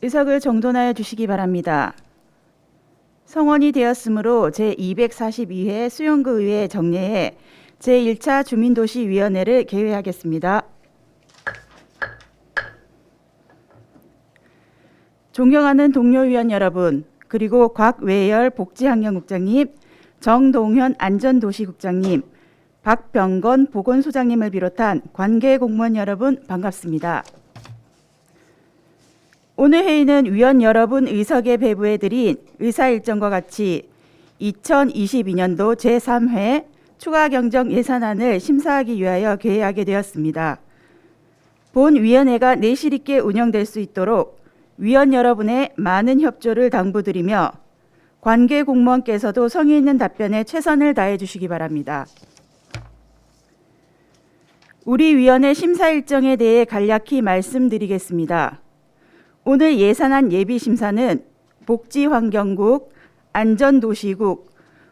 의석을 정돈하여 주시기 바랍니다. 성원이 되었으므로 제242회 수용구 의회 정례에 제1차 주민도시위원회를 개회하겠습니다. 존경하는 동료 위원 여러분, 그리고 곽외열 복지환경국장님, 정동현 안전도시국장님, 박병건 보건소장님을 비롯한 관계 공무원 여러분 반갑습니다. 오늘 회의는 위원 여러분 의석에 배부해드린 의사일정과 같이 2022년도 제3회 추가경정 예산안을 심사하기 위하여 개회하게 되었습니다. 본 위원회가 내실 있게 운영될 수 있도록 위원 여러분의 많은 협조를 당부드리며 관계 공무원께서도 성의 있는 답변에 최선을 다해 주시기 바랍니다. 우리 위원회 심사 일정에 대해 간략히 말씀드리겠습니다. 오늘 예산안 예비심사는 복지환경국, 안전도시국,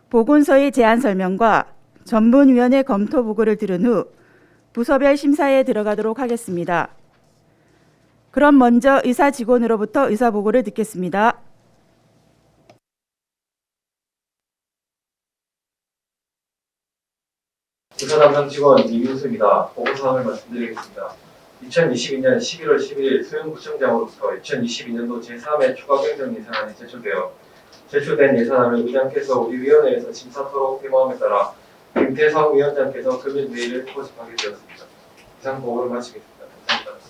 보건소의 제안 설명과 전문위원회 검토 보고를 들은 후 부서별 심사에 들어가도록 하겠습니다. 그럼 먼저 의사 직원으로부터 의사 보고를 듣겠습니다. 의사 담당 직원 이민수입니다. 보고사항을 말씀드리겠습니다. 2022년 11월 11일 수영구청장으로부터 2022년도 제3회 추가경정 예산안이 제출된 예산안을 의장께서 우리 위원회에서 심사 토록 회모함에 따라 김태성 위원장께서 금일 회의를 포집하게 되었습니다. 이상 보고를 마치겠습니다. 감사합니다.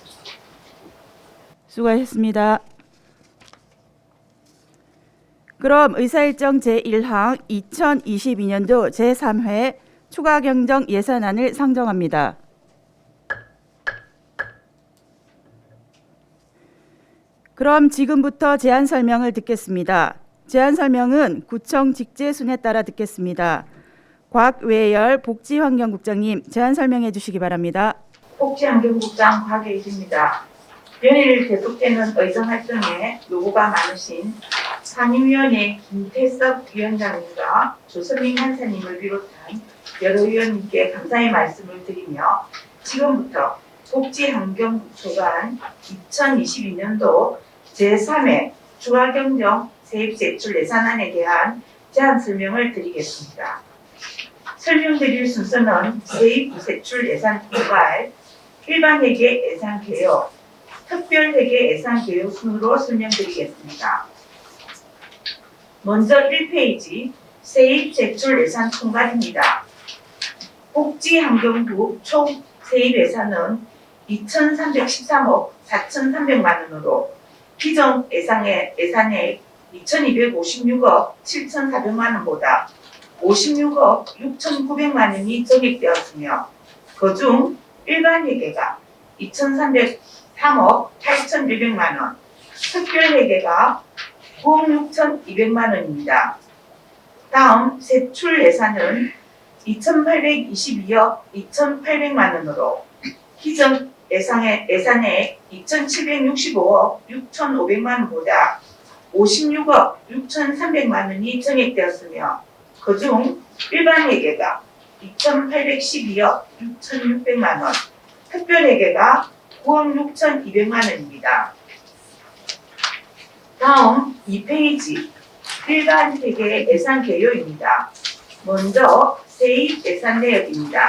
수고하셨습니다. 그럼 의사일정 제1항 2022년도 제3회 추가경정 예산안을 상정합니다. 그럼 지금부터 제안 설명을 듣겠습니다. 제안 설명은 구청 직제순에 따라 듣겠습니다. 곽외열 복지환경국장님 제안 설명해 주시기 바랍니다. 복지환경국장 곽외일입니다. 연일 계속되는 의정활동에 요구가 많으신 상임위원회 김태석 위원장님과 조선민 간사님을 비롯한 여러 위원님께 감사의 말씀을 드리며 지금부터 복지환경소관 2022년도 제3회 추가경정 세입제출 예산안에 대한 제안 설명을 드리겠습니다. 설명드릴 순서는 세입제출 예산 통과할 일반회계 예산 개요, 특별회계 예산 개요 순으로 설명드리겠습니다. 먼저 1페이지 세입제출 예산 통과입니다. 복지환경부 총 세입 예산은 2,313억 4,300만 원으로 기존 예산액 2,256억 7,400만 원보다 56억 6,900만 원이 증액되었으며 그중 일반회계가 2,303억 8,100만 원, 특별회계가 9억 6,200만 원입니다. 다음 세출 예산은 2,822억 2,800만 원으로 기존 예산액 2,765억 6,500만 원보다 56억 6,300만 원이 증액되었으며 그중 일반회계가 2,812억 6,600만 원, 특별회계가 9억 6,200만 원입니다. 다음 2페이지 일반회계 예산 개요입니다. 먼저 세입 예산 내역입니다.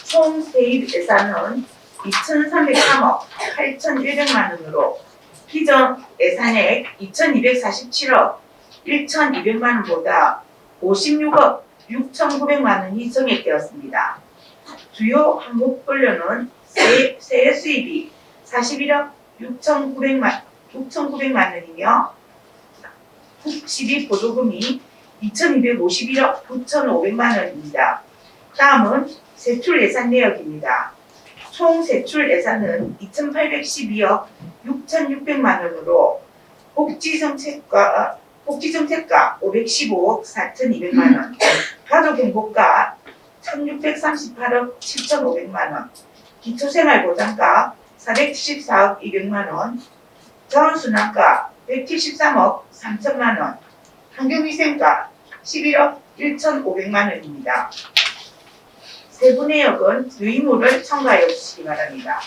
총 세입 예산은 2,303억 8,100만 원으로 기존 예산액 2,247억 1,200만 원보다 56억 6,900만 원이 증액되었습니다. 주요 항목별로는 세액 수입이 41억 6,900만 원이며 국시비 보조금이 2,251억 9,500만 원입니다. 다음은 세출 예산 내역입니다. 총 세출 예산은 2,812억 6,600만 원으로 복지정책과 515억 4,200만 원, 가족행복과 1,638억 7,500만 원, 기초생활보장과 474억 200만 원, 자원순환과 173억 3천만 원, 환경위생과 11억 1,500만 원입니다. 세부 내역은 유의무를 첨가해 주시기 바랍니다.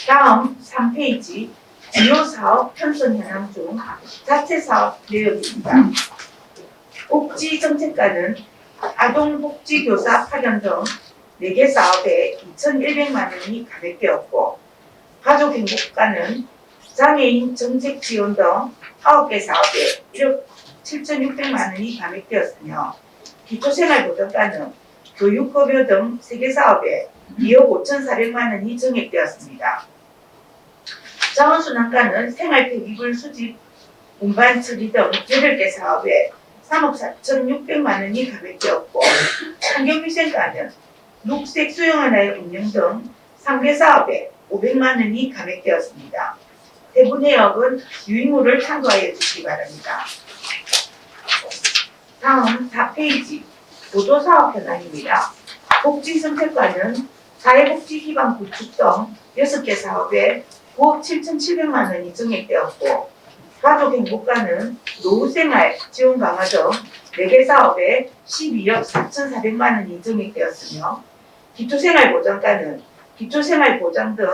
다음 3페이지 주요 사업 편성 현황 중 자체 사업 내역입니다. 복지정책과는 아동복지교사 파견 등 4개 사업에 2,100만 원이 감액되었고, 가족행복과는 장애인 정책 지원 등 9개 사업에 1억 7,600만 원이 감액되었으며, 기초생활보전과는 교육급여 등 3개 사업에 2억 5,400만 원이 증액되었습니다. 자원순환과는 생활폐기물 수집, 운반 처리 등 8개 사업에 3억 4,600만 원이 감액되었고, 환경위생과는 녹색 수영하나의 운영 등 3개 사업에 500만 원이 감액되었습니다. 세부 내역은 유의무를 참고하여 주시기 바랍니다. 다음 4페이지 보조사업 현황입니다. 복지정책과는 사회복지기반 구축 등 6개 사업에 9억 7,700만 원이 증액되었고, 가족행복과는 노후생활 지원 강화 등 4개 사업에 12억 4,400만 원이 증액되었으며, 기초생활보장과는 기초생활보장 등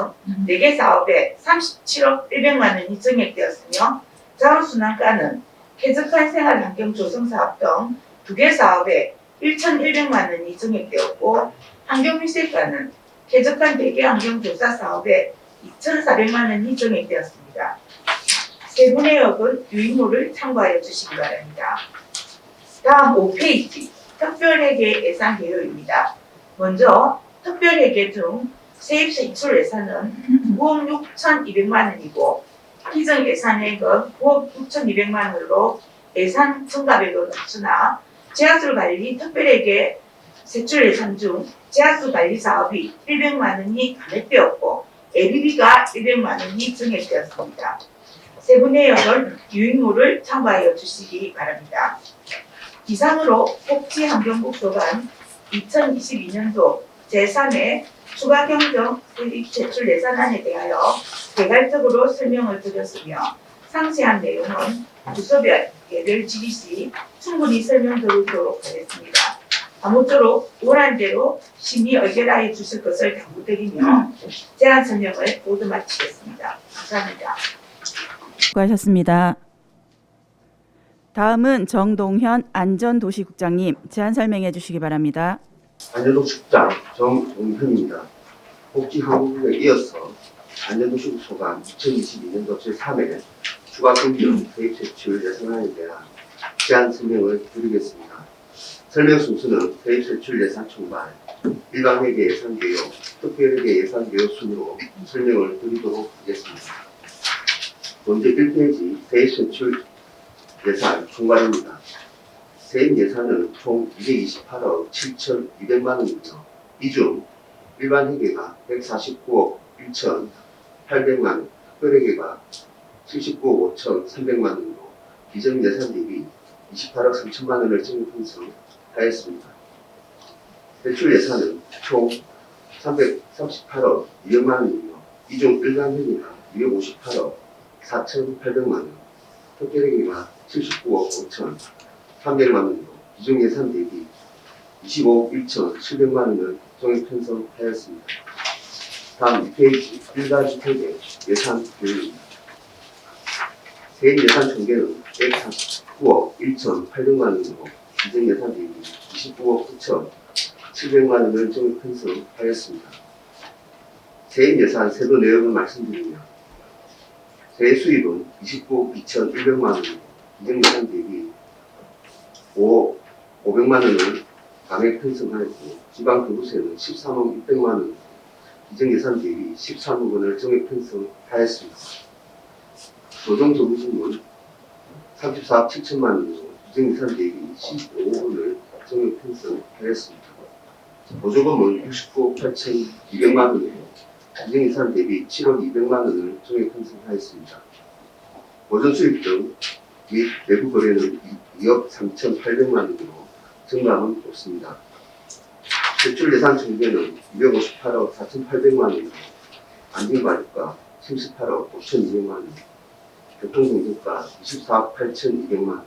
4개 사업에 37억 100만 원이 증액되었으며, 자원순환과는 쾌적한 생활환경 조성사업 등 2개 사업에 1,100만 원이 증액되었고, 환경위생과는 쾌적한 대기환경조사 사업에 2,400만 원이 증액되었습니다. 세부 내역은 유의무를 참고하여 주시기 바랍니다. 다음 5페이지 특별회계 예산 개요입니다. 먼저 특별회계 중 세입세출 예산은 9억 6,200만 원이고, 기존 예산액은 9억 6,200만 원으로 예산 증가액은 없으나 지하수 관리 특별회계 세출 예산 중 지하수 관리 사업이 100만 원이 감액되었고, ABB가 100만 원이 증액되었습니다. 세부 내역은 유의무를 참고하여 주시기 바랍니다. 이상으로 복지환경국소관 2022년도 제3회 추가 경정 수입 제출 예산안에 대하여 개괄적으로 설명을 드렸으며, 상세한 내용은 부서별 개별 질의 시 충분히 설명드리도록 하겠습니다. 아무쪼록 원안대로 심의 의결하여 주실 것을 당부드리며 제안 설명을 모두 마치겠습니다. 감사합니다. 수고하셨습니다. 다음은 정동현 안전도시국장님 제안 설명해 주시기 바랍니다. 안전도시국장 정동현입니다. 복지항공국에 이어서 안전도시국소관 2022년도 제3회 추가 경정 세입 세출 예산안에 대한 제안 설명을 드리겠습니다. 설명 순서는 세입 세출 예산 총괄, 일반회계 예산 개요, 특별회계 예산 개요 순으로 설명을 드리도록 하겠습니다. 먼저 1페이지 세입 세출 예산 총괄입니다. 세입 예산은 총 228억 7,200만 원이며, 이 중 일반 회계가 149억 1,800만 원, 특별회계가 79억 5,300만 원으로 기존 예산 대비 28억 3천만 원을 증액 편성하였습니다. 대출 예산은 총 338억 200만 원이며, 이 중 일반 회계가 258억 4,800만 원, 특별회계가 79억 5,300만 원으로 기존 예산 대비 25억 1,700만 원을 증액 편성하였습니다. 다음 2페이지 일가주택의 예산 계획입니다. 세입 예산 총계는 149억 1,800만 원으로 기존 예산 대비 29억 9,700만 원을 증액 편성하였습니다. 세입 예산 세부 내역을 말씀드리면, 세입 수입은 29억 2,100만 원으로 기존 예산 대비 5억 500만 원을 감액 편성하였고, 지방교부세는 13억 600만 원, 기존 예산 대비 13억 원을 증액 편성하였습니다. 노동조부금은 34억 7천만 원으로 기존 예산 대비 15억 원을 증액 편성하였습니다. 보조금은 69억 8,200만 원으로 기존 예산 대비 7억 200만 원을 증액 편성하였습니다. 보전수입 등 및 내부 거래는 2억 3,800만 원으로 증가는 없습니다. 대출 예산 총계는 258억 4,800만 원으로 안전관리가 78억 5,200만 원, 교통공사가 24억 8,200만 원,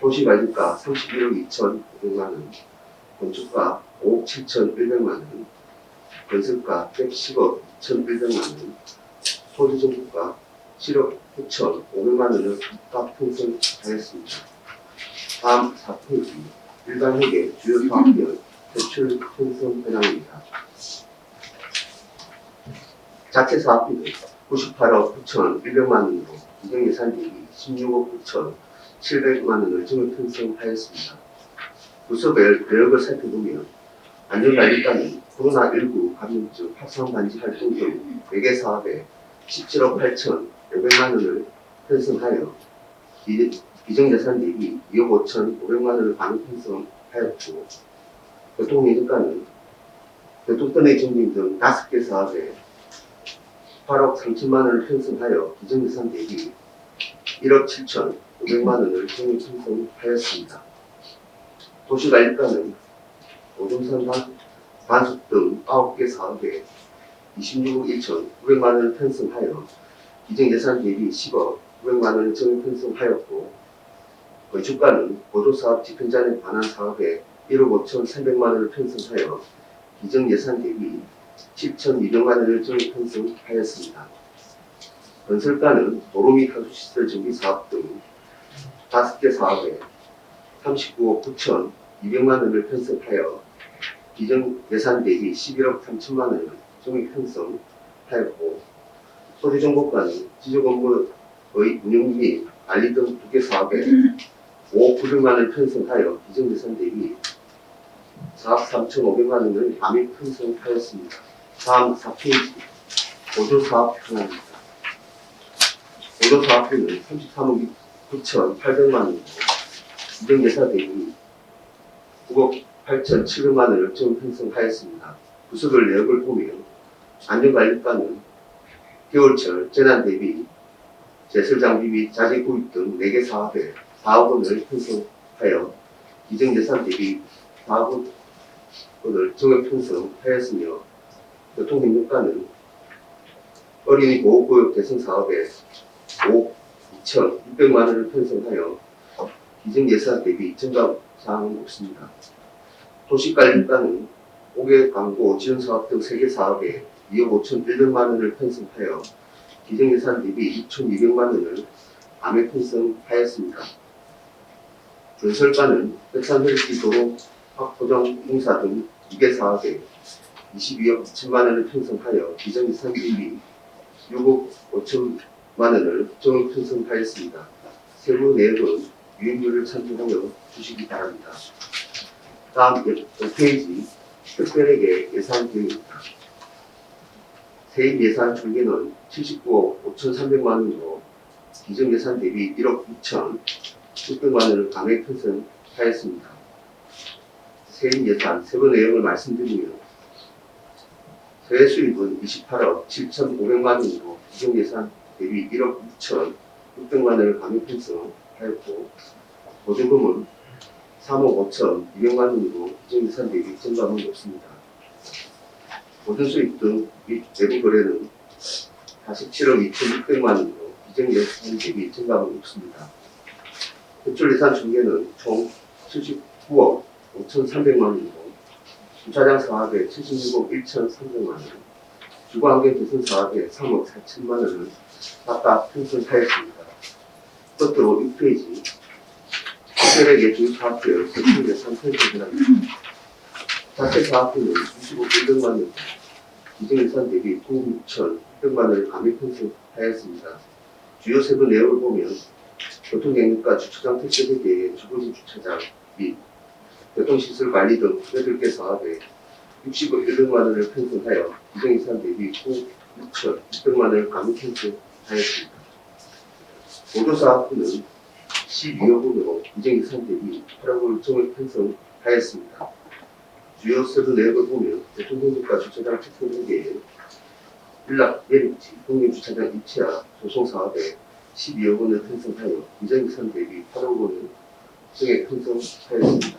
도시관리가 31억 2,500만 원, 건축가 5억 7,100만 원, 건설가 110억 2,100만 원, 소지정부가 7억 9,500만 원을 각각 편성하였습니다. 다음 4페이지 일반 회계 주요 사업비용 대출 편성 현황입니다. 자체 사업비는 98억 9,100만 원으로 기존 예산 대비 16억 9,700만 원을 증액 편성하였습니다. 부서별 내역을 살펴보면 안전관리과는 코로나19 감염증 확산 방지 활동 등 4개 사업에 17억 8,500만 원을 편성하여 기존 예산 대비 2억 5,500만 원을 반응 편성하였고, 교통행정과는 교통편의 증빙 등 5개 사업에 8억 3천만 원을 편성하여 기존 예산 대비 1억 7,500만 원을 증액 편성하였습니다. 도시관리과는 오종산 반수 등 9개 사업에 26억 1,900만 원을 편성하여 기존 예산 대비 10억 900만 원을 증액 편성하였고, 건축과는 보조사업 집행자에 관한 사업에 1억 5,300만 원을 편성하여 기존 예산 대비 7,200만 원을 증액 편성하였습니다. 건설과는 도로 및 하수시설 정비 사업 등 5개 사업에 39억 9,200만 원을 편성하여 기존 예산 대비 11억 3천만 원을 증액 편성하였고, 소유정보과는 지적업무의 운영 및 관리 등 2개 사업에 5억 900만 원을 편성하여 기존 예산 대비 4억 3,500만 원을 감액 편성하였습니다. 다음 4페이지 보조사업 현황입니다. 보조사업비는 33억 9,800만 원으로 기존 예산 대비 9억 8,700만 원을 증액 편성하였습니다. 부서별 내역을 보면 안전관리과는 겨울철 재난 대비 제설 장비 및 자재 구입 등 4개 사업에 4억 원을 편성하여 기존 예산 대비 4억 원을 증액 편성하였으며, 교통행정과는 어린이 보호구역 개선 사업에 5억 2,600만 원을 편성하여 기존 예산 대비 증가 사항은 없습니다. 도시관리과는 5개 광고 지원 사업 등 3개 사업에 2억 5,100만 원을 편성하여 기존 예산 대비 6,200만 원을 감액 편성하였습니다. 건설과는 백산혈기 도로 확보정 공사 등 2개 사업에 22억 2천만 원을 편성하여 기존 예산 대비 6억 5천만 원을 증액 편성하였습니다. 세부 내역은 유인물을 참조하여 주시기 바랍니다. 다음 5페이지 특별회계 예산 계획입니다. 세입 예산 총계는 79억 5,300만 원으로 기존 예산 대비 1억 2,600만 원을 감액 편성하였습니다. 세입 예산 세부 내용을 말씀드리면, 세외 수입은 28억 7,500만 원으로 기존 예산 대비 1억 2,600만 원을 감액 편성하였고, 보조금은 3억 5,200만 원으로 기존 예산 대비 증감은 없습니다. 모든 수입 등 및 내부 거래는 47억 2,600만 원으로 기존 예산 대비 증감은 없습니다. 대출 예산 총계는 총 79억 5,300만 원으로 주차장 사업에 76억 1,300만 원, 주거환경 개선 사업에 3억 4천만 원을 각각 편성하였습니다. 끝으로 6페이지 특별회계 주사업별 대출 예산 편성입니다. 자체 사업비는 25억 100만 원, 기존 예산 대비 9억 6,600만 원을 감액 편성하였습니다. 주요 세부 내역을 보면 교통행정과 주차장 택배회계의 주거지 주차장 및 교통시설 관리 등 8개 사업에 60억 100만 원을 편성하여 기존 예산 대비 9억 6,600만 원을 감액 편성하였습니다. 보조사업비는 12억 원으로 기존 예산 대비 8억 원을 증액 편성하였습니다. 주요 세부 내역을 보면 교통행정과 주차장 택배회계의 일락 매립지 공용주차장 입지하 조성사업에 12억 원을 편성하여 기존 예산 대비 8억 원을 증액 편성하였습니다.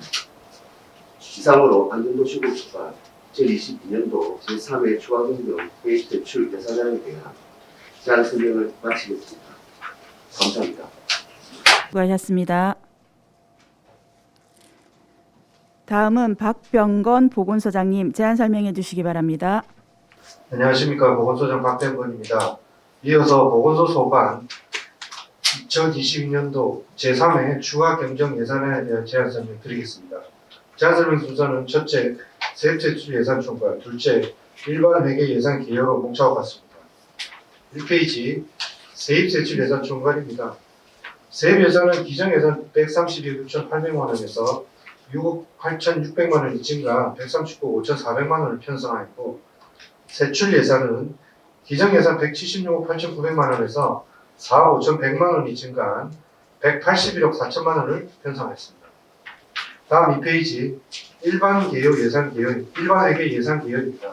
이상으로 안전도시국수가 2022년도 제3회 추가경정 계획 대출 예산안에 대한 제안 설명을 마치겠습니다. 감사합니다. 수고하셨습니다. 다음은 박병건 보건소장님 제안 설명해 주시기 바랍니다. 안녕하십니까. 보건소장 박병건입니다. 이어서 보건소 소관 2022년도 제3회 추가 경정 예산안에 대한 제안 설명 드리겠습니다. 제안 설명 순서는 첫째, 세입 제출 예산 총괄, 둘째, 일반 회계 예산 개요로 뭉쳐와 같습니다. 1페이지 세입 제출 예산 총괄입니다. 세입 예산은 기정 예산 132억 6,800만 원에서 6억 8,600만 원이 증가 139억 5,400만 원을 편성하였고, 세출 예산은 기정 예산 176억 8,900만 원에서 4억 5,100만 원이 증가한 181억 4천만 원을 편성하였습니다. 다음 2페이지 일반 회계 예산 개요입니다.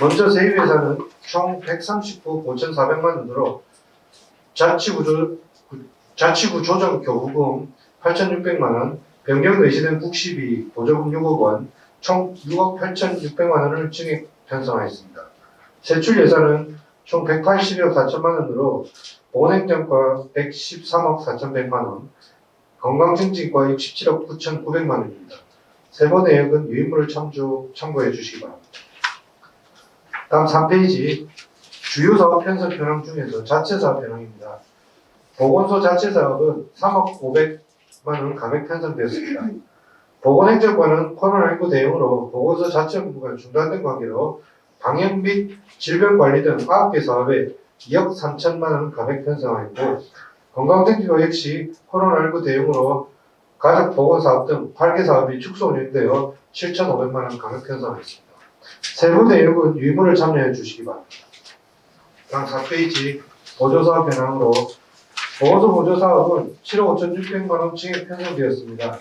먼저 세입 예산은 총 139억 5,400만 원으로 자치구 조정 교부금 8,600만 원, 변경 내시된 국시비 보조금 6억 원, 총 6억 8,600만 원을 증액 편성하였습니다. 세출 예산은 총 180억 4천만 원으로 보건행정과 113억 4,100만 원, 건강증진과 67억 9,900만 원입니다. 세부 내역은 유인물을 참고해 주시기 바랍니다. 다음 3페이지 주요 사업 편성 현황 중에서 자체 사업 현황입니다. 보건소 자체 사업은 3억 500만 원 감액 편성되었습니다. 보건행정과는 코로나19 대응으로 보건소 자체 업무가 중단된 관계로 방역 및 질병관리 등 9개 사업에 2억 3천만 원 감액 편성하였고, 건강증진과 역시 코로나19 대응으로 가족보건사업 등 8개 사업이 축소 운영되어 7,500만 원 감액 편성하였습니다. 세부 내역은 유인물을 참여해 주시기 바랍니다. 다음 4페이지 보조사업 현황으로 보건소 보조사업은 7억 5,600만 원 증액 편성되었습니다.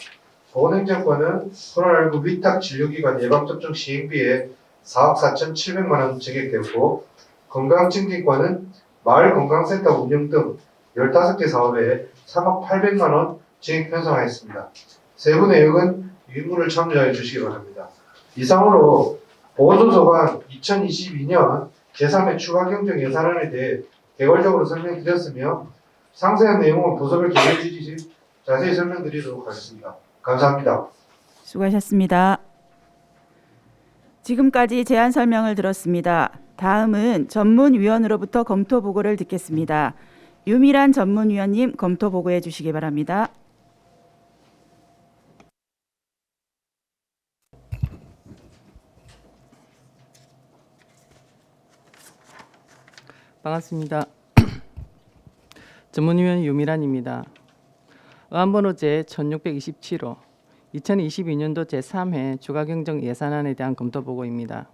보건행정과는 코로나19 위탁 진료기관 예방접종 시행비에 4억 4,700만 원 증액되었고, 건강증진과는 마을건강센터 운영 등 15개 사업에 3억 800만 원 증액 편성하였습니다. 세부 내역은 유인물을 참조해 주시기 바랍니다. 이상으로 보건소 소관 2022년 제3회 추가 경정 예산안에 대해 개괄적으로 설명드렸으며, 상세한 내용은 부서별 개별 지지 자세히 설명드리도록 하겠습니다. 감사합니다. 수고하셨습니다. 지금까지 제안 설명을 들었습니다. 다음은 전문위원으로부터 검토 보고를 듣겠습니다. 유미란 전문위원님 검토 보고해 주시기 바랍니다. 반갑습니다. 전문위원 유미란입니다. 의안번호 제1627호 2022년도 제3회 추가경정 예산안에 대한 검토보고입니다.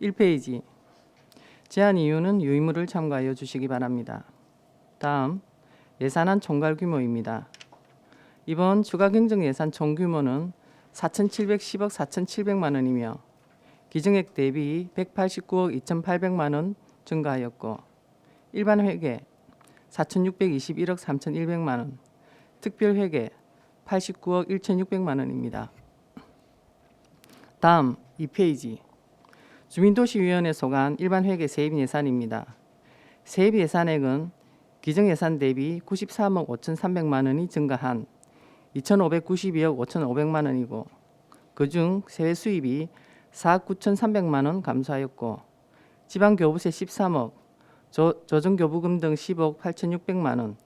1페이지 제안 이유는 유인물을 참고하여 주시기 바랍니다. 다음 예산안 총괄 규모입니다. 이번 추가경정 예산 총규모는 4,710억 4,700만 원이며 기증액 대비 189억 2,800만 원 증가하였고, 일반 회계 4,621억 3,100만 원, 특별 회계 89억 1,600만 원입니다. 다음 2페이지 주민도시위원회 소관 일반 회계 세입 예산입니다. 세입 예산액은 기정 예산 대비 93억 5,300만 원이 증가한 2,592억 5,500만 원이고, 그중 세외 수입이 4억 9,300만 원 감소하였고, 지방교부세 13억, 조정교부금 등 10억 8,600만 원,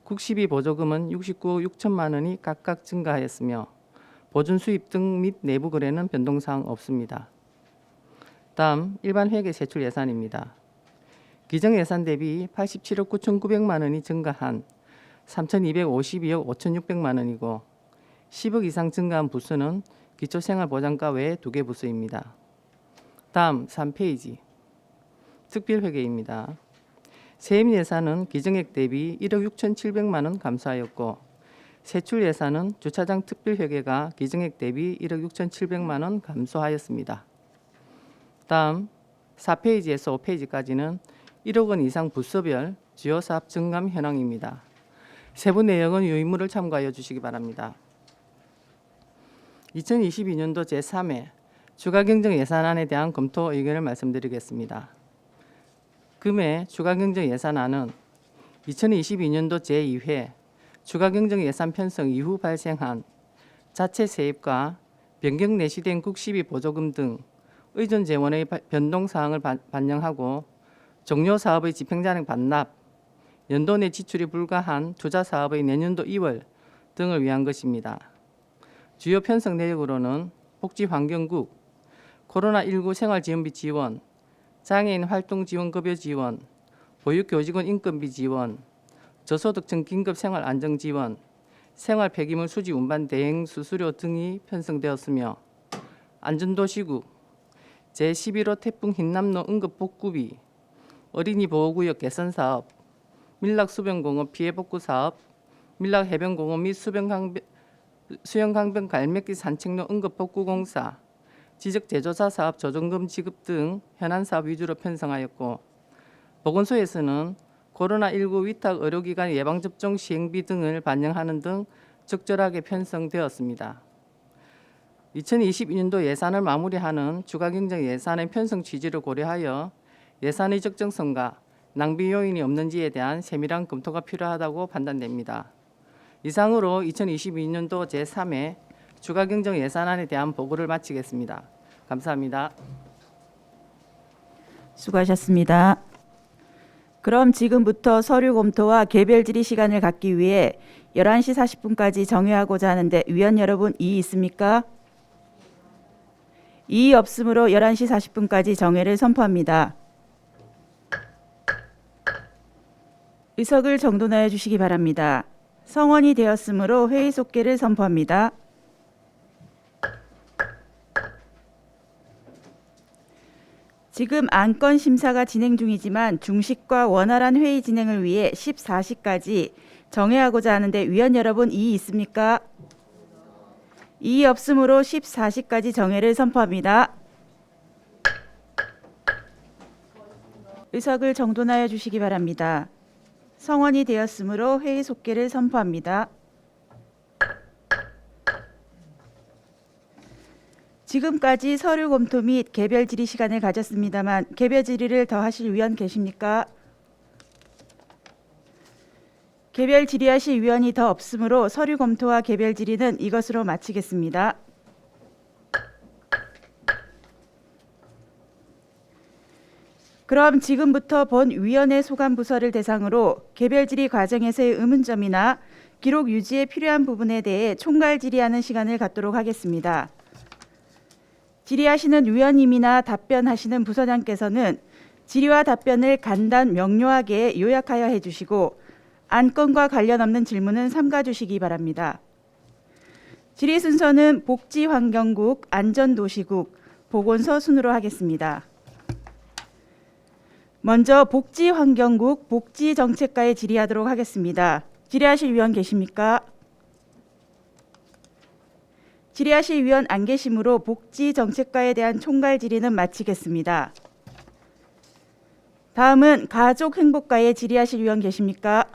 국시비 보조금은 69억 6천만 원이 각각 증가하였으며, 보준 수입 등 및 내부 거래는 변동사항 없습니다. 다음 일반 회계 세출 예산입니다. 기정 예산 대비 87억 9,900만 원이 증가한 3,252억 5,600만 원이고, 10억 이상 증가한 부서는 기초생활보장과 외에 2개 부서입니다. 다음 3페이지 특별회계입니다. 세입 예산은 기정액 대비 1억 6,700만 원 감소하였고, 세출 예산은 주차장 특별회계가 기정액 대비 1억 6,700만 원 감소하였습니다. 다음 4페이지에서 5페이지까지는 1억 원 이상 부서별 주요 사업 증감 현황입니다. 세부 내역은 유인물을 참고하여 주시기 바랍니다. 2022년도 제3회 추가경정 예산안에 대한 검토 의견을 말씀드리겠습니다. 금해 추가경정 예산안은 2022년도 제2회 추가경정 예산 편성 이후 발생한 자체 세입과 변경 내시된 국시비 보조금 등 의존 재원의 변동 사항을 반영하고 종료 사업의 집행자능 반납, 연도 내 지출이 불가한 투자 사업의 내년도 2월 등을 위한 것입니다. 주요 편성 내역으로는 복지환경국, 코로나19 생활지원비 지원, 장애인 활동지원급여 지원, 보육교직원 인건비 지원, 저소득층 긴급생활안정지원, 생활폐기물 수지 운반 대행 수수료 등이 편성되었으며 안전도시구, 제11호 태풍 흰남노 응급복구비, 어린이 보호구역 개선사업, 밀락수변공원 피해복구사업, 밀락해변공원 및 수영강변 갈매길 산책로 응급복구공사, 지적제조사 사업 조정금 지급 등 현안 사업 위주로 편성하였고 보건소에서는 코로나19 위탁 의료기관 예방접종 시행비 등을 반영하는 등 적절하게 편성되었습니다. 2022년도 예산을 마무리하는 추가경정 예산의 편성 취지를 고려하여 예산의 적정성과 낭비 요인이 없는지에 대한 세밀한 검토가 필요하다고 판단됩니다. 이상으로 2022년도 제3회 추가경정 예산안에 대한 보고를 마치겠습니다. 감사합니다. 수고하셨습니다. 그럼 지금부터 서류 검토와 개별 질의 시간을 갖기 위해 11시 40분까지 정회하고자 하는데 위원 여러분 이의 있습니까? 이의 없으므로 11시 40분까지 정회를 선포합니다. 의석을 정돈하여 주시기 바랍니다. 성원이 되었으므로 회의 속개를 선포합니다. 지금 안건 심사가 진행 중이지만 중식과 원활한 회의 진행을 위해 14시까지 정회하고자 하는데 위원 여러분 이의 있습니까? 이의 없으므로 14시까지 정회를 선포합니다. 의석을 정돈하여 주시기 바랍니다. 성원이 되었으므로 회의 속개를 선포합니다. 지금까지 서류 검토 및 개별 질의 시간을 가졌습니다만 개별 질의를 더 하실 위원 계십니까? 개별 질의하실 위원이 더 없으므로 서류 검토와 개별 질의는 이것으로 마치겠습니다. 그럼 지금부터 본 위원회 소관 부서를 대상으로 개별 질의 과정에서의 의문점이나 기록 유지에 필요한 부분에 대해 총괄 질의하는 시간을 갖도록 하겠습니다. 질의하시는 위원님이나 답변하시는 부서장께서는 질의와 답변을 간단 명료하게 요약하여 해주시고 안건과 관련 없는 질문은 삼가 주시기 바랍니다. 질의 순서는 복지환경국, 안전도시국, 보건소 순으로 하겠습니다. 먼저 복지환경국, 복지정책과에 질의하도록 하겠습니다. 질의하실 위원 계십니까? 질의하실 위원 안 계시므로 복지정책과에 대한 총괄 질의는 마치겠습니다. 다음은 가족행복과에 질의하실 위원 계십니까?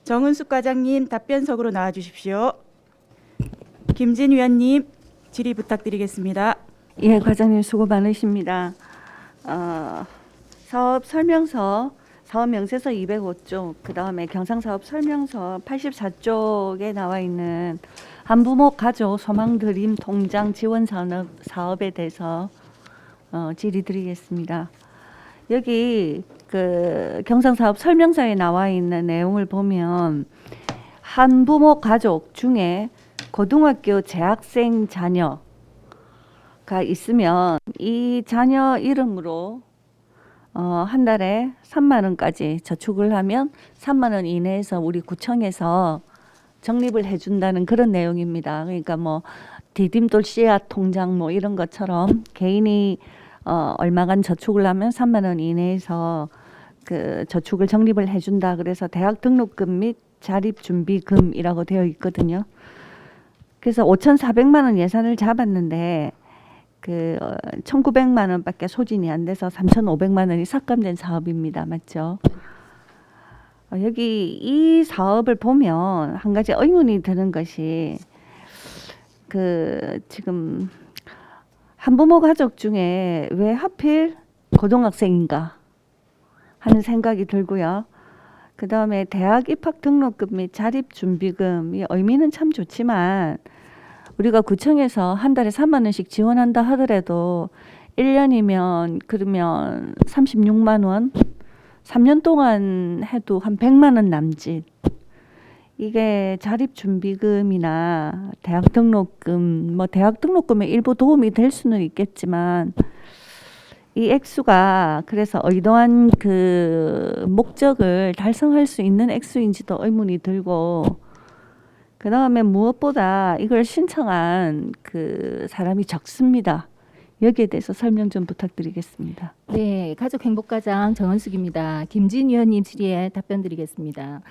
정은숙 과장님 답변석으로 나와 주십시오. 김진 위원님 질의 부탁드리겠습니다. 예, 과장님 수고 많으십니다. 사업 설명서, 사업 명세서 205쪽, 그 다음에 경상사업 설명서 84쪽에 나와 있는 한부모 가족 소망 드림 통장 지원 사업에 대해서 질의 드리겠습니다. 여기 그 경상사업 설명서에 나와 있는 내용을 보면 한부모 가족 중에 고등학교 재학생 자녀가 있으면 이 자녀 이름으로 한 달에 3만 원까지 저축을 하면 3만 원 이내에서 우리 구청에서 적립을 해준다는 그런 내용입니다. 그러니까 뭐 디딤돌 씨앗 통장 뭐 이런 것처럼 개인이 얼마간 저축을 하면 3만 원 이내에서 그 저축을 적립을 해준다. 그래서 대학 등록금 및 자립준비금이라고 되어 있거든요. 그래서 5,400만 원 예산을 잡았는데 그 1,900만 원밖에 소진이 안 돼서 3,500만 원이 삭감된 사업입니다. 맞죠? 여기 이 사업을 보면 한 가지 의문이 드는 것이 그 지금 한부모 가족 중에 왜 하필 고등학생인가 하는 생각이 들고요. 그 다음에 대학 입학 등록금 및 자립준비금이 의미는 참 좋지만 우리가 구청에서 한 달에 3만 원씩 지원한다 하더라도 1년이면 그러면 36만 원, 3년 동안 해도 한 100만 원 남짓. 이게 자립준비금이나 대학 등록금, 뭐 대학 등록금에 일부 도움이 될 수는 있겠지만 이 액수가 그래서 의도한 그 목적을 달성할 수 있는 액수인지도 의문이 들고, 그 다음에 무엇보다 이걸 신청한 그 사람이 적습니다. 여기에 대해서 설명 좀 부탁드리겠습니다. 네, 가족행복과장 정은숙입니다. 김진 위원님 질의에 답변 드리겠습니다.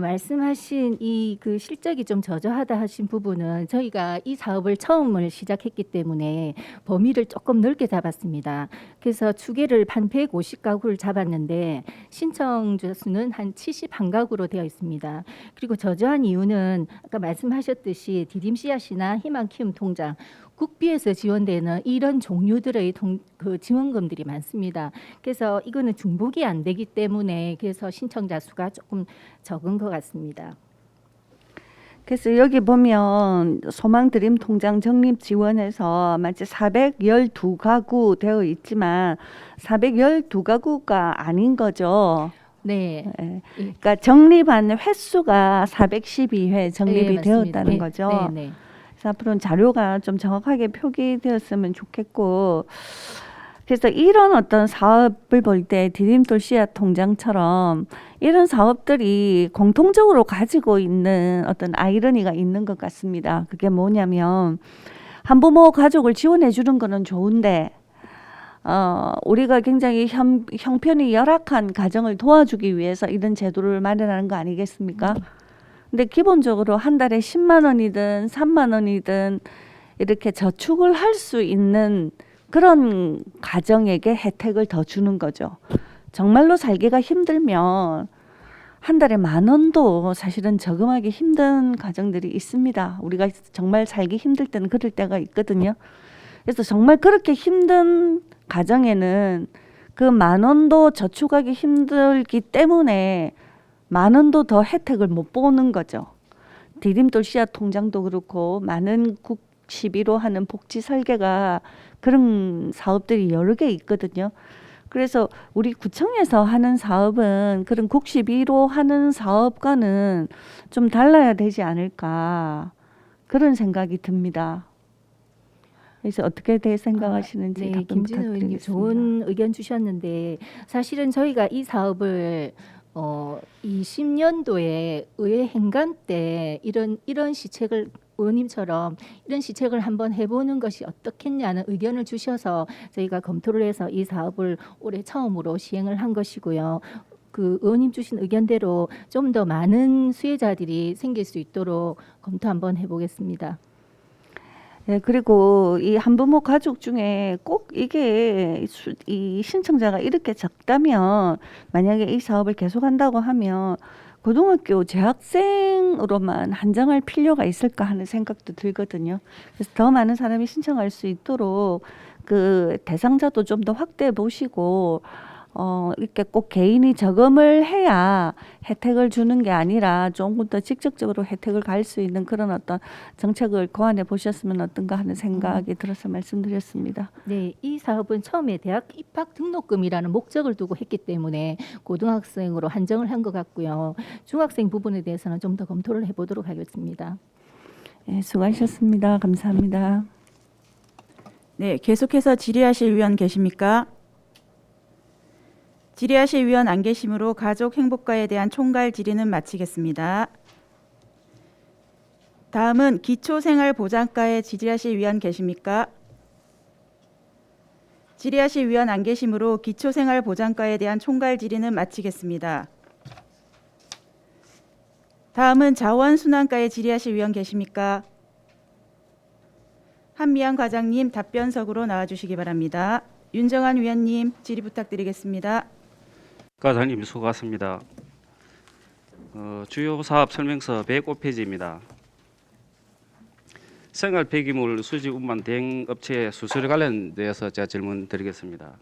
말씀하신 이 그 실적이 좀 저조하다 하신 부분은 저희가 이 사업을 처음을 시작했기 때문에 범위를 조금 넓게 잡았습니다. 그래서 추계를 한 150가구를 잡았는데 신청자 수는 한 71가구로 되어 있습니다. 그리고 저조한 이유는 아까 말씀하셨듯이 디딤 씨앗이나 희망 키움 통장, 국비에서 지원되는 이런 종류들의 그 지원금들이 많습니다. 그래서 이거는 중복이 안 되기 때문에 그래서 신청자 수가 조금 적은 것 같습니다. 그래서 여기 보면 소망 드림 통장 적립 지원에서 마치 412가구 되어 있지만 412가구가 아닌 거죠. 네. 예. 그러니까 적립한 횟수가 412회 적립이 네, 되었다는 맞습니다. 거죠. 네, 네. 그래서 앞으로는 자료가 좀 정확하게 표기되었으면 좋겠고, 그래서 이런 어떤 사업을 볼 때 디딤돌 씨앗 통장처럼 이런 사업들이 공통적으로 가지고 있는 어떤 아이러니가 있는 것 같습니다. 그게 뭐냐면 한부모 가족을 지원해 주는 거는 좋은데 우리가 굉장히 형편이 열악한 가정을 도와주기 위해서 이런 제도를 마련하는 거 아니겠습니까? 근데 기본적으로 한 달에 10만 원이든 3만 원이든 이렇게 저축을 할 수 있는 그런 가정에게 혜택을 더 주는 거죠. 정말로 살기가 힘들면 한 달에 10,000원도 사실은 저금하기 힘든 가정들이 있습니다. 우리가 정말 살기 힘들 때는 그럴 때가 있거든요. 그래서 정말 그렇게 힘든 가정에는 그 10,000원도 저축하기 힘들기 때문에 10,000원도 더 혜택을 못 보는 거죠. 디딤돌 씨앗 통장도 그렇고 많은 국12로 하는 복지 설계가 그런 사업들이 여러 개 있거든요. 그래서 우리 구청에서 하는 사업은 그런 국12로 하는 사업과는 좀 달라야 되지 않을까 그런 생각이 듭니다. 그래서 어떻게 생각하시는지 네, 답변 김진우 의원님 부탁드리겠습니다. 좋은 의견 주셨는데 사실은 저희가 이 사업을 20년도에 의회 행간 때 이런 시책을 의원님처럼 이런 시책을 한번 해보는 것이 어떻겠냐는 의견을 주셔서 저희가 검토를 해서 이 사업을 올해 처음으로 시행을 한 것이고요. 그 의원님 주신 의견대로 좀 더 많은 수혜자들이 생길 수 있도록 검토 한번 해보겠습니다. 네, 그리고 이 한부모 가족 중에 꼭 이게 이 신청자가 이렇게 적다면 만약에 이 사업을 계속한다고 하면 고등학교 재학생으로만 한정할 필요가 있을까 하는 생각도 들거든요. 그래서 더 많은 사람이 신청할 수 있도록 그 대상자도 좀 더 확대해 보시고 이렇게 꼭 개인이 저금을 해야 혜택을 주는 게 아니라 조금 더 직접적으로 혜택을 갈 수 있는 그런 어떤 정책을 고안해 보셨으면 어떤가 하는 생각이 들어서 말씀드렸습니다. 네, 이 사업은 처음에 대학 입학 등록금이라는 목적을 두고 했기 때문에 고등학생으로 한정을 한 것 같고요. 중학생 부분에 대해서는 좀 더 검토를 해보도록 하겠습니다. 네, 수고하셨습니다. 감사합니다. 네, 계속해서 질의하실 위원 계십니까? 질의하실 위원 안 계시므로 가족 행복과에 대한 총괄 질의는 마치겠습니다. 다음은 기초생활보장과에 질의하실 위원 계십니까? 질의하실 위원 안 계시므로 기초생활보장과에 대한 총괄 질의는 마치겠습니다. 다음은 자원순환과에 질의하실 위원 계십니까? 한미영 과장님 답변석으로 나와주시기 바랍니다. 윤정환 위원님 질의 부탁드리겠습니다. 과장님 수고하셨습니다. 주요 사업 설명서 105페이지입니다. 생활 폐기물 수집 운반 대행 업체 수수료 관련돼서 제가 질문 드리겠습니다.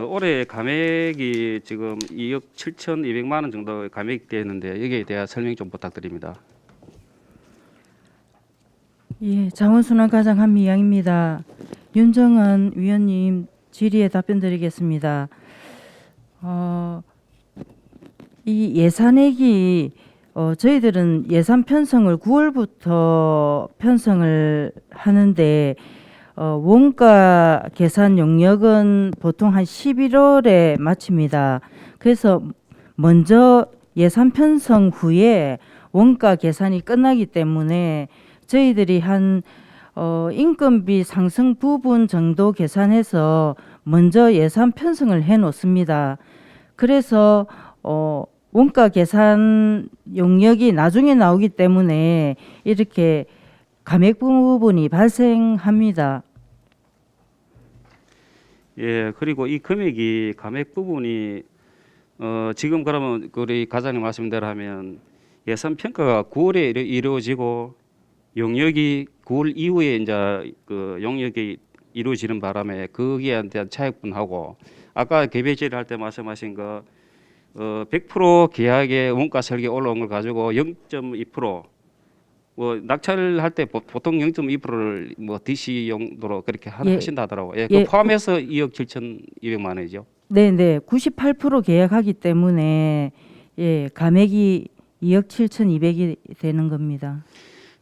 올해 감액이 지금 2억 7,200만 원 정도 감액되어 있는데 여기에 대한 설명 좀 부탁드립니다. 예, 자원순환과장 한미영입니다. 윤정은 위원님 질의에 답변드리겠습니다. 이 예산액이 저희들은 예산 편성을 9월부터 편성을 하는데 원가 계산 용역은 보통 한 11월에 마칩니다. 그래서 먼저 예산 편성 후에 원가 계산이 끝나기 때문에 저희들이 한 인건비 상승 부분 정도 계산해서 먼저 예산 편성을 해 놓습니다. 그래서 원가 계산 용역이 나중에 나오기 때문에 이렇게 감액 부분이 발생합니다. 예, 그리고 이 금액이 감액 부분이 지금 그러면 우리 과장님 말씀대로 하면 예산 평가가 9월에 이루어지고 용역이 9월 이후에 이제 그 용역이 이루어지는 바람에 거기에 대한 차액분하고 아까 개별 할 때 말씀하신 거 100% 계약의 원가 설계 올라온 걸 가지고 0.2% 뭐 낙찰할 때 보통 0.2%를 뭐 DC 용도로 그렇게 예. 하신다 하더라고요. 예, 예. 그 포함해서 2억 7,200만 원이죠. 네네, 98% 계약하기 때문에 예, 감액이 2억 7,200이 되는 겁니다.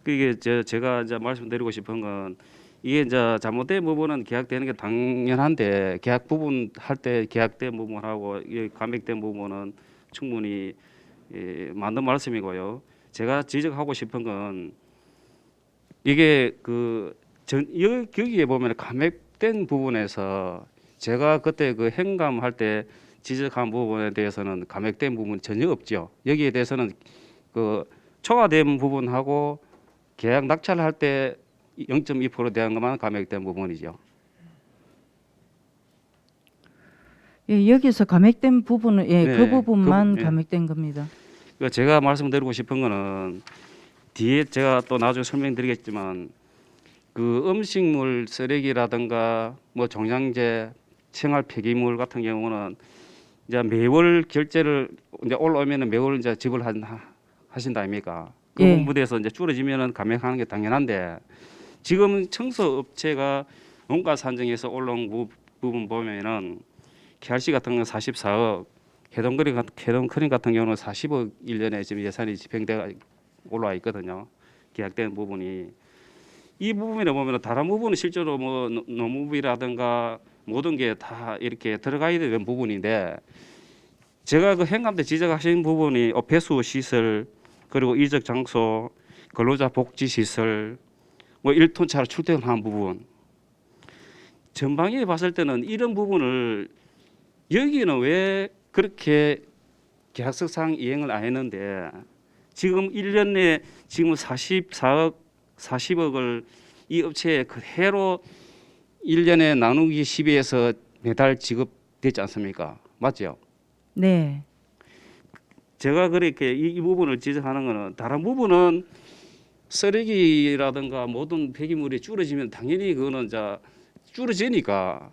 그게 제가 이제 말씀드리고 싶은 건 이게 이제 잘못된 부분은 계약되는 게 당연한데 계약 부분 할 때 계약된 부분하고 이 감액된 부분은 충분히 맞는 말씀이고요. 제가 지적하고 싶은 건 이게 여기에 보면 감액된 부분에서 제가 그때 그 행감할 때 지적한 부분에 대해서는 감액된 부분 전혀 없죠. 여기에 대해서는 그 초과된 부분하고 계약 낙찰할 때 0.2% 대한 것만 감액된 부분이죠. 예, 여기서 감액된 부분은 예, 네, 그 부분만 예. 감액된 겁니다. 그러니까 제가 말씀드리고 싶은 거는 뒤에 제가 또 나중에 설명드리겠지만 그 음식물 쓰레기라든가 뭐 종량제, 생활 폐기물 같은 경우는 이제 매월 결제를 이제 올라오면은 매월 이제 지불하신다 아닙니까? 그 예. 부분에서 이제 줄어지면은 감액하는 게 당연한데 지금 청소 업체가 원가 산정에서 올라온 부분 보면은 KRC 같은 경우는 44억, 해동크림 같은 경우는 40억 1년에 지금 예산이 집행돼 올라와 있거든요. 계약된 부분이 이 부분에 보면 다른 부분은 실제로 뭐 노무비라든가 모든 게 다 이렇게 들어가야 되는 부분인데 제가 그 행감 때 지적하신 부분이 배수 시설 그리고 이적 장소 근로자 복지 시설 뭐 1톤차로 출퇴근하는 부분 전방에 봤을 때는 이런 부분을 여기는 왜 그렇게 계약서상 이행을 안 했는데 지금 1년 내에 지금 44억 40억을 이 업체에 그대로 1년에 나누기 12에서 매달 지급되지 않습니까? 맞죠? 네. 제가 그렇게 이 부분을 지적하는 것은 다른 부분은 쓰레기라든가 모든 폐기물이 줄어지면 당연히 그거는 줄어지니까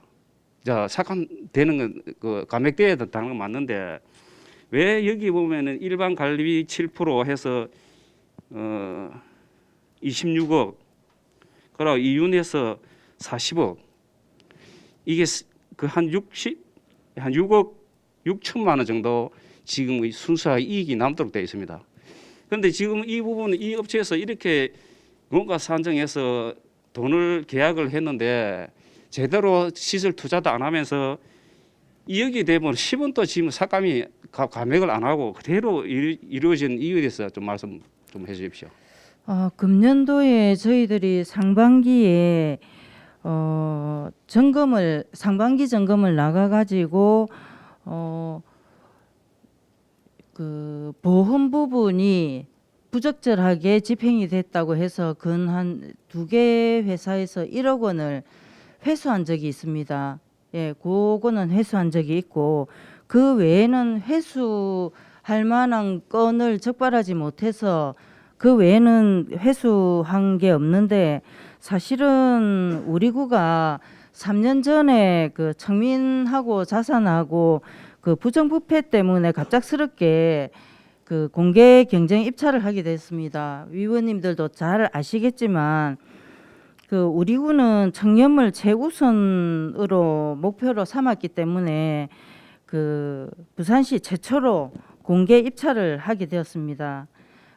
삭감되는 건 그 감액돼야 된다는 건 맞는데 왜 여기 보면은 일반 관리비 7% 해서 26억 그리고 이윤에서 40억 이게 그 한 6억 6천만 원 정도 지금 순수하게 이익이 남도록 되어 있습니다. 그런데 지금 이 부분은 이 업체에서 이렇게 뭔가 산정해서 돈을 계약을 했는데 제대로 시설 투자도 안 하면서 여기 되면 10원도 지금 삭감이 감액을 안 하고 그대로 이루어진 이유에 대해서 좀 말씀 좀 해주십시오. 금년도에 저희들이 상반기에 상반기 점검을 나가가지고 그 보험 부분이 부적절하게 집행이 됐다고 해서 근 한 2개 회사에서 1억 원을 회수한 적이 있습니다. 예, 그거는 회수한 적이 있고 그 외에는 회수할 만한 건을 적발하지 못해서 그 외에는 회수한 게 없는데 사실은 우리 구가 3년 전에 그 청민하고 자산하고 그 부정부패 때문에 갑작스럽게 그 공개 경쟁 입찰을 하게 됐습니다. 위원님들도 잘 아시겠지만 그 우리 군은 청렴을 최우선으로 목표로 삼았기 때문에 그 부산시 최초로 공개 입찰을 하게 되었습니다.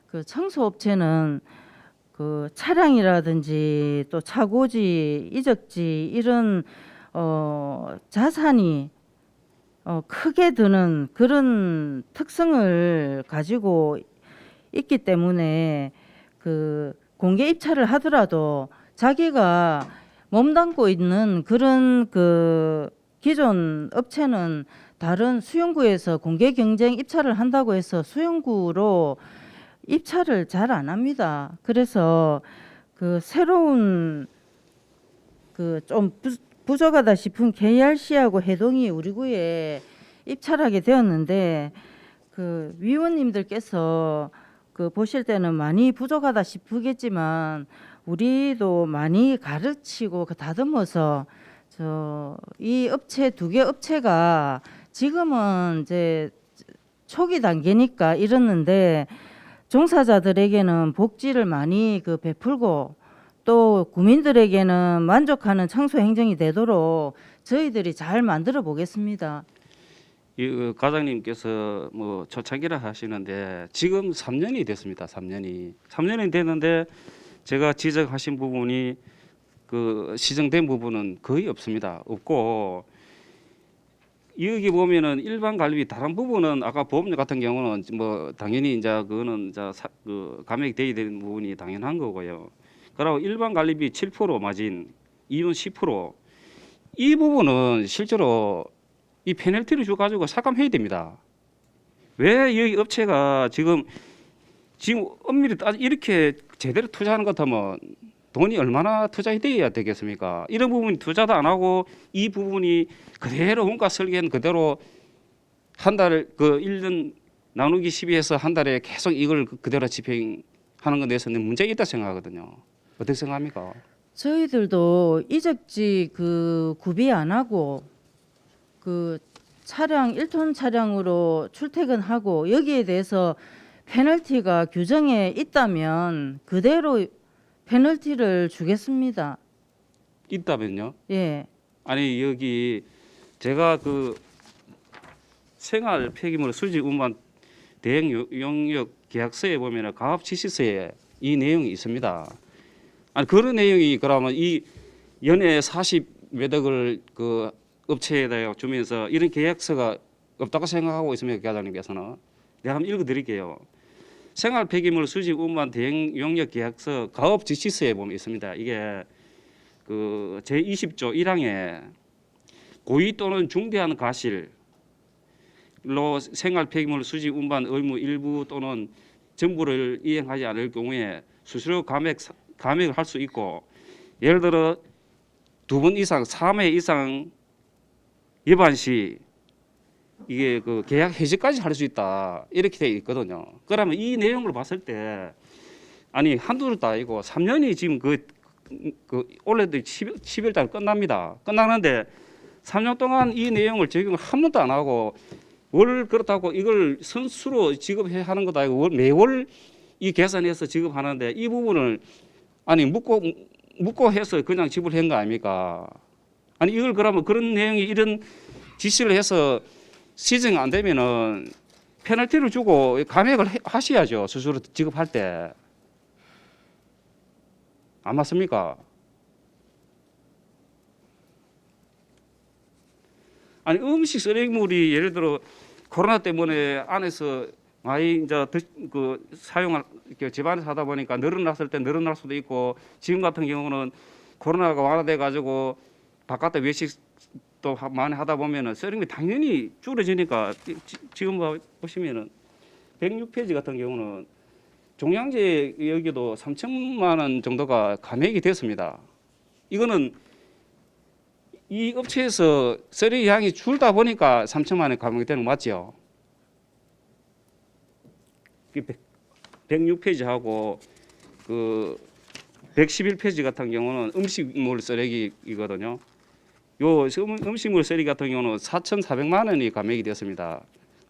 그 청소업체는 그 차량이라든지 또 차고지, 이적지 이런 자산이 크게 드는 그런 특성을 가지고 있기 때문에 그 공개 입찰을 하더라도 자기가 몸담고 있는 그런 그 기존 업체는 다른 수용구에서 공개 경쟁 입찰을 한다고 해서 수용구로 입찰을 잘 안 합니다. 그래서 그 새로운 그 좀 부족하다 싶은 KRC하고 해동이 우리 구에 입찰하게 되었는데 그 위원님들께서 그 보실 때는 많이 부족하다 싶으겠지만 우리도 많이 가르치고 그 다듬어서 이 업체 2개 업체가 지금은 이제 초기 단계니까 이렇는데 종사자들에게는 복지를 많이 그 베풀고 또 구민들에게는 만족하는 청소 행정이 되도록 저희들이 잘 만들어 보겠습니다. 이 과장님께서 뭐 초창기라 하시는데 지금 3년이 됐습니다. 3년이 됐는데 제가 지적하신 부분이 그 시정된 부분은 거의 없습니다. 없고 여기 보면은 일반 관리비 다른 부분은 아까 보험료 같은 경우는 뭐 당연히 이제 그거는 이제 그 감액이 돼야 되는 부분이 당연한 거고요. 그리고 일반 관리비 7% 마진, 이윤 10%. 이 부분은 실제로 이 페널티를 줘 가지고 삭감해야 됩니다. 왜 여기 업체가 지금 엄밀히 이렇게 제대로 투자하는 것 같으면 돈이 얼마나 투자해야 되겠습니까? 이런 부분이 투자도 안 하고 이 부분이 그대로 원가 설계는 그대로 한 달 그 1년 나누기 12해서 한 달에 계속 이걸 그대로 집행하는 것에 대해서는 문제가 있다 생각하거든요. 어떻게 생각합니까? 저희들도 이적지 그 구비 안 하고 그 차량 1톤 차량으로 출퇴근하고 여기에 대해서 페널티가 규정에 있다면 그대로 페널티를 주겠습니다. 있다면요? 예. 아니 여기 제가 그 생활 폐기물 수집 운반 대행 용역 계약서에 보면은 가업 지시서에 이 내용이 있습니다. 아니 그런 내용이 그러면 이 연에 40몇 억을 그 업체에다 주면서 이런 계약서가 없다고 생각하고 있습니까, 과장님께서는? 내가 한번 읽어드릴게요. 생활 폐기물 수집 운반 대행 용역 계약서 가업 지시서에 보면 있습니다. 이게 그 제20조 1항에 고의 또는 중대한 과실로 생활 폐기물 수집 운반 의무 일부 또는 전부를 이행하지 않을 경우에 수수료 감액을 할 수 있고, 예를 들어 2번 이상 3회 이상 위반 시 이게 그 계약 해지까지 할 수 있다 이렇게 돼 있거든요. 그러면 이 내용을 봤을 때 아니 한두도 아니고 3년이 지금 그 올해도 10일 달 끝납니다. 끝나는데 3년 동안 이 내용을 적용을 한 번도 안 하고 월 그렇다고 이걸 선수로 지급해 하는 것도 아니고 매월 이 계산해서 지급하는데 이 부분을 아니 묻고 해서 그냥 지불한 거 아닙니까? 아니 이걸 그러면 그런 내용이 이런 지시를 해서 시정 안 되면은 페널티를 주고 감액을 하셔야죠. 스스로 지급할 때. 안 맞습니까? 아니 음식 쓰레기물이 예를 들어 코로나 때문에 안에서 많이 이제 그 사용을 이렇게 집안에서 하다 보니까 늘어났을 때 늘어날 수도 있고, 지금 같은 경우는 코로나가 완화돼 가지고 바깥에 외식도 많이 하다 보면은 쓰레기 당연히 줄어지니까 지금 보시면은 106페이지 같은 경우는 종량제 여기도 3천만 원 정도가 감액이 됐습니다. 이거는 이 업체에서 쓰레기 양이 줄다 보니까 3천만 원 감액이 되는 거 맞죠? 106페이지하고 그 111페이지 같은 경우는 음식물 쓰레기이거든요. 요 음식물 쓰레기 같은 경우는 4,400만 원이 감액이 됐습니다.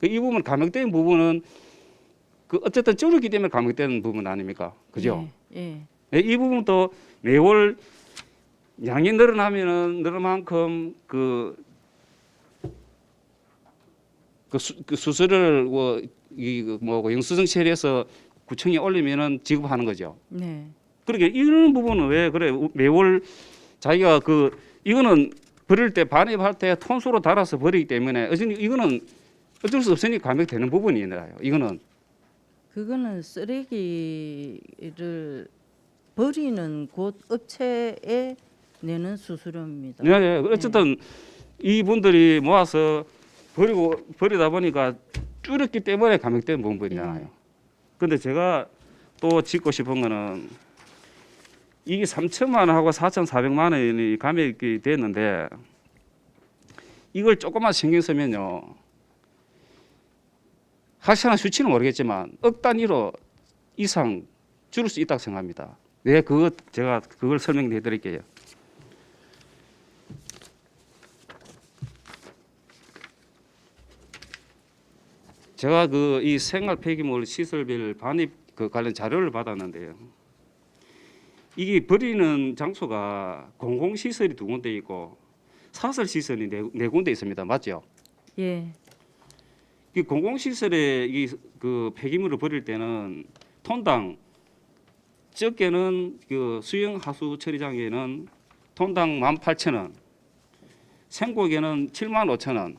이 부분 감액된 부분은 그 어쨌든 줄었기 때문에 감액되는 부분 아닙니까? 그죠? 예. 네, 이 부분도 매월 양이 늘어나면은 늘은 만큼 그 수수료를 영수증 처리해서 구청에 올리면은 지급하는 거죠. 네. 그러니까 이런 부분은 왜 그래 매월 자기가 이거는 버릴 때 반입할 때 톤수로 달아서 버리기 때문에 이거는 어쩔 수 없으니 감액되는 부분이나요. 이거는 그거는 쓰레기를 버리는 곳 업체에 내는 수수료입니다. 네, 어쨌든 이분들이 모아서 버리다 보니까 줄였기 때문에 감액된 부분이잖아요. 근데 제가 또 짚고 싶은 거는 이게 3천만 원하고 4,400만 원이 감액이 됐는데 이걸 조금만 신경 쓰면요. 확실한 수치는 모르겠지만 억 단위로 이상 줄일 수 있다고 생각합니다. 네, 제가 그걸 설명해 드릴게요. 제가 이 생활 폐기물 시설별 반입 관련 자료를 받았는데요. 이게 버리는 장소가 공공시설이 2군데 있고 사설시설이 네 군데 있습니다. 맞죠? 예. 이 공공시설에 폐기물을 버릴 때는 톤당 적게는 수영 하수 처리장에는 톤당 18,000원, 생고기에는 75,000원,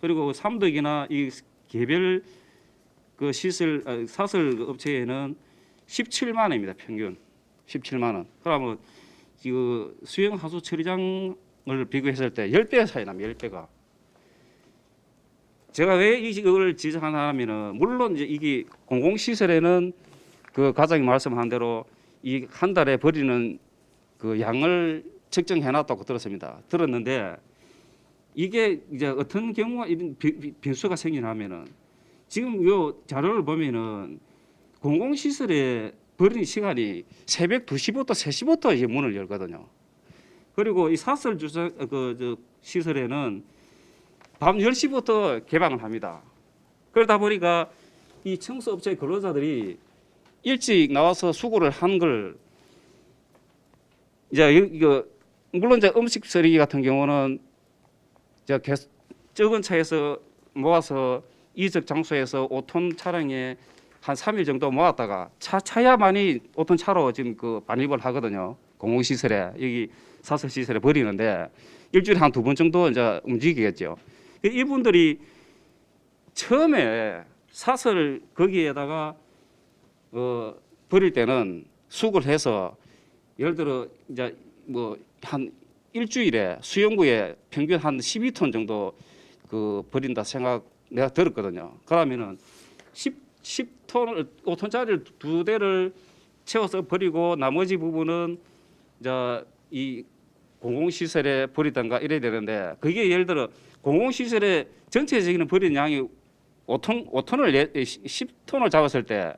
그리고 삼덕이나 이 개별 사설 업체에는 17만 원입니다. 평균 17만 원. 그러면 수영 하수 처리장을 비교했을 때 10배가 차이 납니다. 10배가. 제가 왜 이걸 지적하냐면은 물론 이제 이게 공공시설에는 과장님 말씀한 대로 이 한 달에 버리는 양을 측정해 놨다고 들었는데 이게 이제 어떤 경우가 이런 변수가 생기냐면은 지금 요 자료를 보면은 공공시설에 버리는 시간이 새벽 2시부터 3시부터 이제 문을 열거든요. 그리고 이 사설 시설에는 밤 10시부터 개방을 합니다. 그러다 보니까 이 청소업체 근로자들이 일찍 나와서 수거를 한 걸 이제 물론 이제 음식 쓰레기 같은 경우는 적은 차에서 모아서 이적 장소에서 5톤 차량에 한 3일 정도 모았다가 차야만이 5톤 차로 지금 반입을 하거든요. 공공시설에 여기 사설시설에 버리는데 일주일에 한 2번 정도 이제 움직이겠죠. 이분들이 처음에 사설 거기에다가 버릴 때는 수거를 해서 예를 들어 이제 한 일주일에 수영구에 평균 한 12톤 정도 버린다 생각 내가 들었거든요. 그러면은 10톤을 5톤짜리를 2대를 채워서 버리고 나머지 부분은 이제 이 공공시설에 버리던가 이래야 되는데 그게 예를 들어 공공시설에 전체적인 버리는 양이 5톤을 10톤을 잡았을 때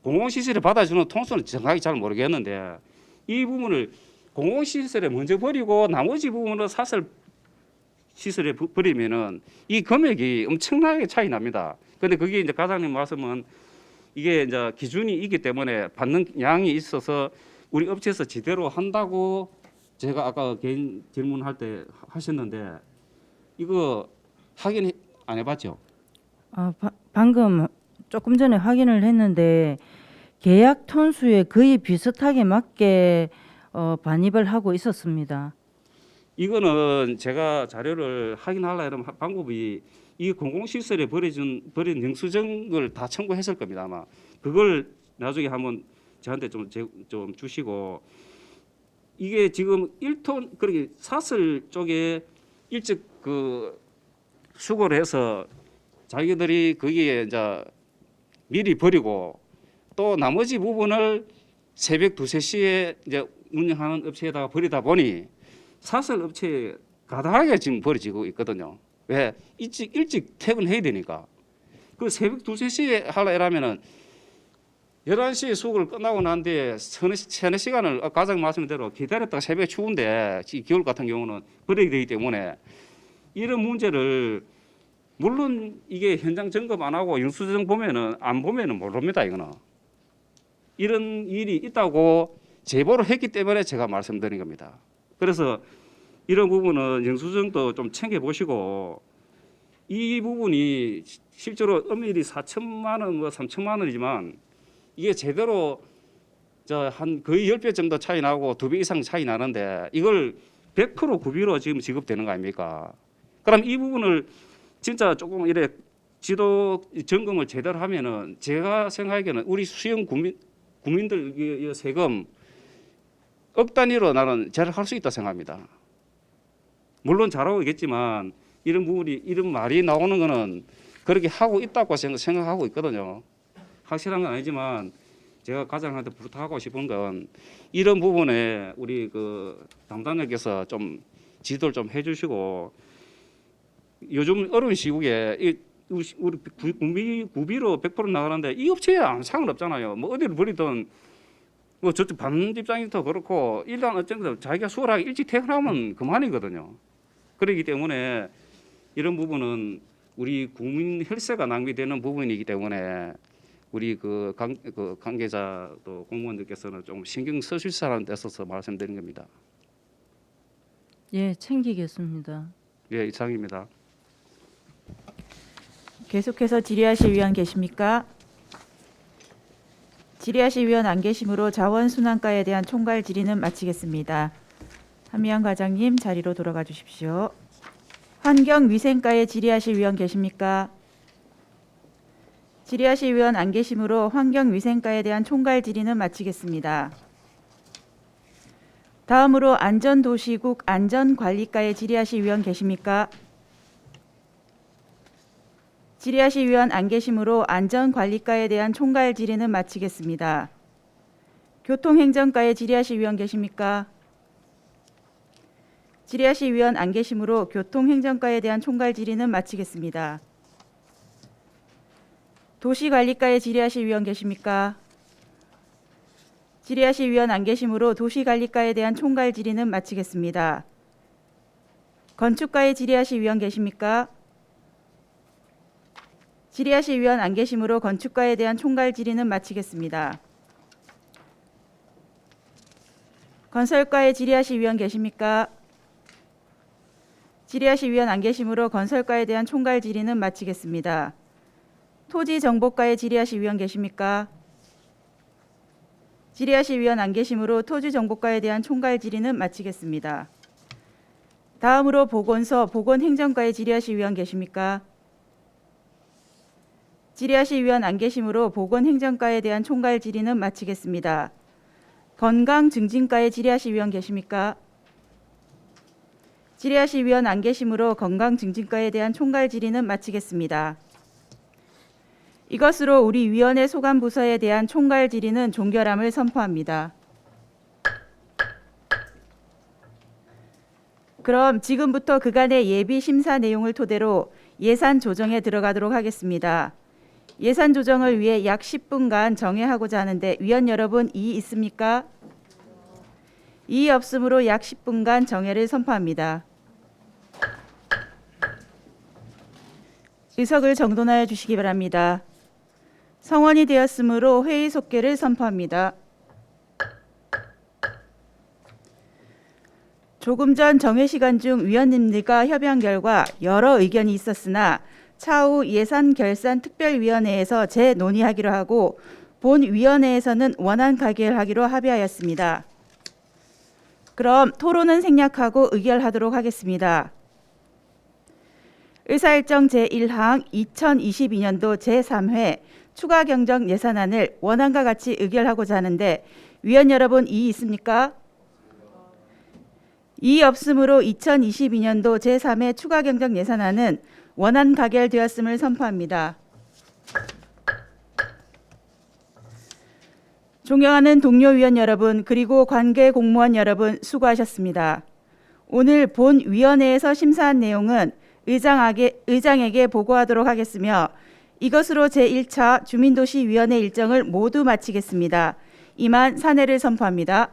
공공시설에 받아주는 톤수는 정확히 잘 모르겠는데 이 부분을 공공시설에 먼저 버리고 나머지 부분을 사설 시설에 버리면은 이 금액이 엄청나게 차이 납니다. 근데 그게 이제 과장님 말씀은 이게 이제 기준이 있기 때문에 받는 양이 있어서 우리 업체에서 제대로 한다고 제가 아까 개인 질문할 때 하셨는데 이거 확인 안 해봤죠? 방금 조금 전에 확인을 했는데 계약 톤수에 거의 비슷하게 맞게 반입을 하고 있었습니다. 이거는 제가 자료를 확인하려면 방법이 이 공공시설에 버린 영수증을 다 청구했을 겁니다. 아마 그걸 나중에 한번 저한테 좀 주시고 이게 지금 1톤 그렇게 사설 쪽에 일찍 수거를 해서 자기들이 거기에 이제 미리 버리고 또 나머지 부분을 새벽 2, 3시에 이제 운영하는 업체에다가 버리다 보니 사설 업체에 가다하게 지금 버려지고 있거든요. 왜? 일찍 퇴근해야 되니까. 새벽 2, 3시에 하려면은 11시에 수거를 끝나고 난 뒤에 서너 시간을 과장 말씀대로 기다렸다가 새벽에 추운데 겨울 같은 경우는 버리게 되기 때문에 이런 문제를 물론 이게 현장 점검 안 하고 영수증 보면은 안 보면은 모릅니다. 이거는 이런 일이 있다고 제보를 했기 때문에 제가 말씀드린 겁니다. 그래서 이런 부분은 영수증도 좀 챙겨보시고 이 부분이 실제로 엄밀히 4천만 원, 뭐 3천만 원이지만 이게 제대로 한 거의 10배 정도 차이 나고 2배 이상 차이 나는데 이걸 100% 구비로 지금 지급되는 거 아닙니까? 그럼 이 부분을 진짜 조금 이래 지도 점검을 제대로 하면은 제가 생각하기에는 우리 수영 국민들 이 세금 억 단위로 나는 절약할 수 있다 생각합니다. 물론 잘하고 있겠지만 이런 부분이 이런 말이 나오는 거는 그렇게 하고 있다고 생각하고 있거든요. 확실한 건 아니지만 제가 가장한테 부탁하고 싶은 건 이런 부분에 우리 그 담당자께서 좀 지도를 좀 해주시고 요즘 어려운 시국에 우리 구비로 100% 나가는데 이 업체에 아무 상관없잖아요. 뭐 어디를 버리든 뭐 저쪽 반집장이도 그렇고 일단 어쨌든 자기가 수월하게 일찍 퇴근하면 그만이거든요. 그렇기 때문에 이런 부분은 우리 국민 혈세가 낭비되는 부분이기 때문에 우리 그 관계자 또 공무원들께서는 좀 신경 쓰실 사람 됐어서 말씀드린 겁니다. 예, 챙기겠습니다. 예, 이상입니다. 계속해서 질의하실 위원 계십니까? 질의하실 위원 안 계시므로 자원순환가에 대한 총괄 질의는 마치겠습니다. 한미영 과장님 자리로 돌아가 주십시오. 환경위생가에 질의하실 위원 계십니까? 질의하실 위원 안 계시므로 환경위생가에 대한 총괄 질의는 마치겠습니다. 다음으로 안전도시국 안전관리가에 질의하실 위원 계십니까? 질의하실 위원 안 계시므로 안전관리가에 대한 총괄 질의는 마치겠습니다. 교통행정가에 질의하실 위원 계십니까? 질의하실 위원 안 계시므로 교통행정가에 대한 총괄 질의는 마치겠습니다. 도시관리가에 질의하실 위원 계십니까? 질의하실 위원 안 계시므로 도시관리가에 대한 총괄 질의는 마치겠습니다. 건축가에 질의하실 위원 계십니까? 질의하실 위원 안 계시므로 건축가에 대한 총괄 질의는 마치겠습니다. 건설가에 질의하실 위원 계십니까? 질의하실 위원 안 계시므로 건설가에 대한 총괄 질의는 마치겠습니다. 토지정보가에 질의하실 위원 계십니까? 질의하실 위원 안 계시므로 토지정보가에 대한 총괄 질의는 마치겠습니다. 다음으로 보건소, 보건행정가에 질의하실 위원 계십니까? 질의하실 위원 안 계시므로 보건행정가에 대한 총괄 질의는 마치겠습니다. 건강증진가에 질의하실 위원 계십니까? 질의하실 위원 안 계시므로 건강증진가에 대한 총괄 질의는 마치겠습니다. 이것으로 우리 위원회 소관 부서에 대한 총괄 질의는 종결함을 선포합니다. 그럼 지금부터 그간의 예비 심사 내용을 토대로 예산 조정에 들어가도록 하겠습니다. 예산 조정을 위해 약 10분간 정회하고자 하는데 위원 여러분 이의 있습니까? 이의 없으므로 약 10분간 정회를 선포합니다. 의석을 정돈하여 주시기 바랍니다. 성원이 되었으므로 회의 속개를 선포합니다. 조금 전 정회 시간 중 위원님들과 협의한 결과 여러 의견이 있었으나 차후 예산결산특별위원회에서 재논의하기로 하고 본위원회에서는 원안 가결하기로 합의하였습니다. 그럼 토론은 생략하고 의결하도록 하겠습니다. 의사일정 제1항 2022년도 제3회 추가경정 예산안을 원안과 같이 의결하고자 하는데 위원 여러분 이의 있습니까? 이의 없으므로 2022년도 제3회 추가경정 예산안은 원안 가결되었음을 선포합니다. 존경하는 동료 위원 여러분 그리고 관계 공무원 여러분 수고하셨습니다. 오늘 본위원회에서 심사한 내용은 의장에게 보고하도록 하겠으며 이것으로 제1차 주민도시위원회 일정을 모두 마치겠습니다. 이만 사내를 선포합니다.